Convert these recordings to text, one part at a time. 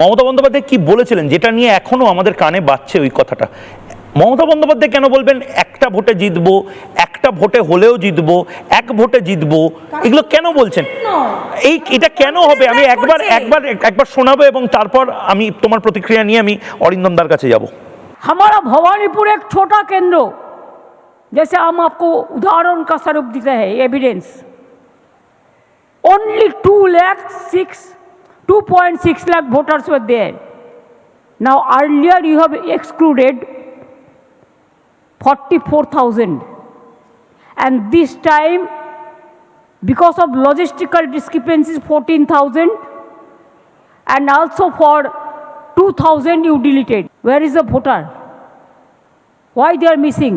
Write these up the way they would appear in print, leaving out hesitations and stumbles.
মমতা বন্দ্যোপাধ্যায় কি বলেছিলেন যেটা নিয়ে এখনো আমাদের কানে বাজছে ওই কথাটা? মমতা বন্দ্যোপাধ্যায় কেন বলবেন একটা ভোটে জিতবো, একটা ভোটে হলেও জিতবো, এক ভোটে জিতবো, এগুলো কেন বলছেন? এটা কেন হবে? আমি একবার শোনাবো এবং তারপর আমি তোমার প্রতিক্রিয়া নিয়ে আমি অরিন্দম দার কাছে যাব। हमारा भवानीपुर एक छोटा केंद्र, जैसे हम आपको उदाहरण का स्वरूप देते हैं evidence, only 2.6 lakh voters were there. Now earlier you have excluded 44,000, and this time because of logistical discrepancies 14,000, and also for 2,000 you deleted. Where is the voter? Why they are missing?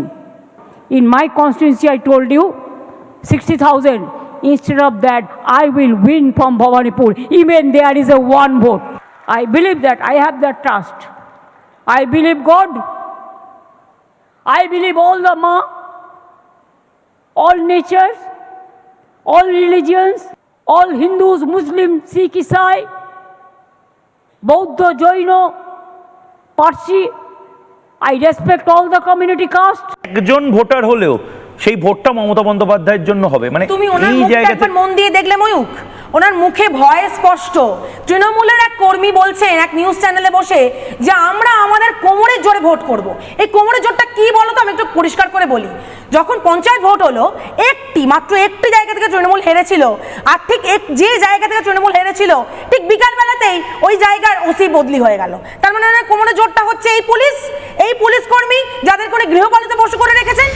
In my constituency I told you 60,000. Instead of that I will win from Bhawanipur even there is a one vote. I believe that, I have that trust. I believe God. I believe all the Ma, all natures, all religions, all Hindus, Muslims, Sikh, Isai, Bauddha, Jaina, Parsi. I respect all the community caste. একজন voter হলেও সেই ভোটটা মমতা বন্দ্যোপাধ্যায়ের জন্য হবে, মানে তুমি ওনার এই মুখটা জায়গাতে একবার মন দিয়ে দেখলে ময়ূক, ওনার মুখে ভয় স্পষ্ট। তৃণমূলের এক কর্মী বলছেন এক নিউজ চ্যানেলে বসে যে আমরা আমাদের কোমরের জোরে ভোট করব। এই কোমরের জোরটা কি বলো তো, আমি একটু পরিষ্কার করে বলি। যখন পঞ্চায়েত ভোট হলো, মাত্র একটি জায়গা থেকে তৃণমূল হেরেছিল, আর ঠিক যে জায়গা থেকে তৃণমূল হেরেছিল ঠিক বিকাল বেলাতেই ওই জায়গার ওসি বদলি হয়ে গেল। তার মানে ওনার কোমরের জোরটা হচ্ছে এই পুলিশ কর্মী যাদের করে গৃহপালিত পশু করে রেখেছেন।